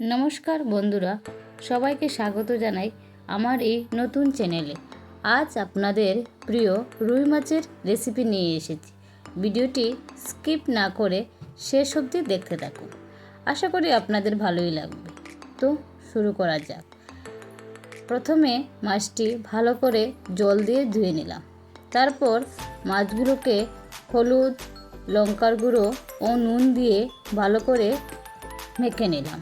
নমস্কার বন্ধুরা, সবাইকে স্বাগত জানাই আমার এই নতুন চ্যানেলে। আজ আপনাদের প্রিয় রুই মাছের রেসিপি নিয়ে এসেছি। ভিডিওটি স্কিপ না করে শেষ অবধি দেখতে থাকুন। আশা করি আপনাদের ভালোই লাগবে। তো শুরু করা যাক। প্রথমে মাছটি ভালো করে জল দিয়ে ধুয়ে নিলাম। তারপর মাছগুলোকে হলুদ, লঙ্কার গুঁড়ো ও নুন দিয়ে ভালো করে মেখে নিলাম।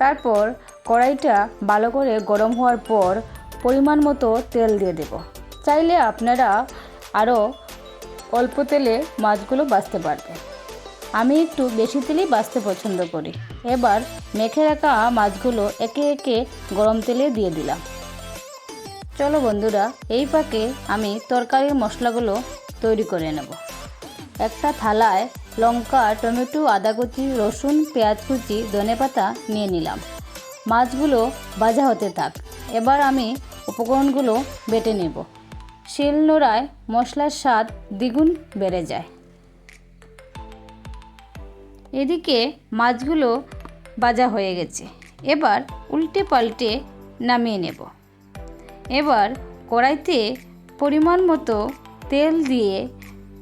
তারপর কড়াইটা ভালো করে গরম হওয়ার পর পরিমাণ মতো তেল দিয়ে দেব। চাইলে আপনারা আরও অল্প তেলে মাছগুলো ভাজতে পারবেন। আমি একটু বেশি তেলেই ভাজতে পছন্দ করি। এবার মেখে রাখা মাছগুলো একে একে গরম তেলে দিয়ে দিলাম। চলো বন্ধুরা, এই ফাঁকে আমি তরকারির মশলাগুলো তৈরি করে নেব। একটা থালায় লঙ্কা, টমেটো, আদা কুচি, রসুন, পেঁয়াজ কুচি, ধনেপাতা নিয়ে নিলাম। মাছগুলো ভাজা হতে থাক। এবার আমি উপকরণগুলো বেটে নেব। শিলনোড়ায় মশলার স্বাদ দ্বিগুণ বেড়ে যায়। এদিকে মাছগুলো ভাজা হয়ে গেছে। এবার উল্টে পাল্টে নামিয়ে নেব। এবার কড়াইতে পরিমাণ মতো তেল দিয়ে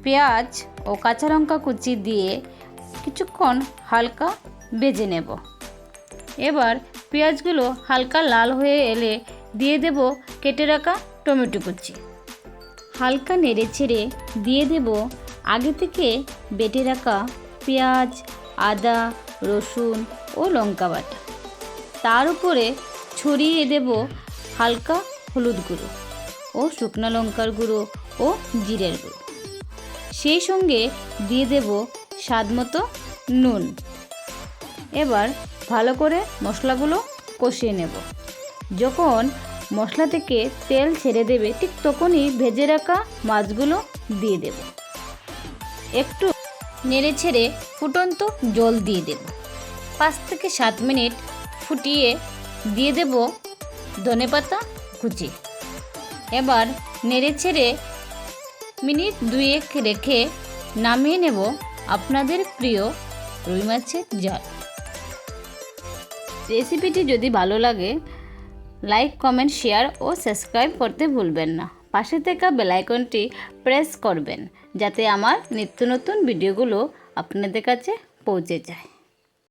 পেঁয়াজ ও কাঁচা লঙ্কা কুচি দিয়ে কিছুক্ষণ হালকা ভেজে নেব। এবার পেঁয়াজগুলো হালকা লাল হয়ে এলে দিয়ে দেব কেটে রাখা টমেটো কুচি। হালকা নেড়ে ছেড়ে দিয়ে দেব আগে থেকে বেটে রাখা পেঁয়াজ, আদা, রসুন ও লঙ্কা বাটা। তার উপরে ছড়িয়ে দেব হালকা হলুদ গুঁড়ো ও শুকনো লঙ্কার গুঁড়ো ও জিরের গুঁড়ো। সেই সঙ্গে দিয়ে দেব স্বাদমতো নুন। এবার ভালো করে মশলাগুলো কষিয়ে নেব। যখন মশলা থেকে তেল ছেড়ে দেবে ঠিক তখনই ভেজে রাখা মাছগুলো দিয়ে দেব। একটু নেড়ে ছেড়ে ফুটন্ত জল দিয়ে দেব। 5 থেকে 7 মিনিট ফুটিয়ে দিয়ে দেব ধনেপাতা কুচি। এবার নেড়ে ছেড়ে মিনিট 2 রেখে নামিয়ে নেব আপনাদের প্রিয় রুই মাছের ঝাল। রেসিপিটি যদি ভালো লাগে লাইক, কমেন্ট, শেয়ার ও সাবস্ক্রাইব করতে ভুলবেন না। পাশে থাকা বেল আইকনটি প্রেস করবেন যাতে আমার নিত্য নতুন ভিডিওগুলো আপনাদের কাছে পৌঁছে যায়।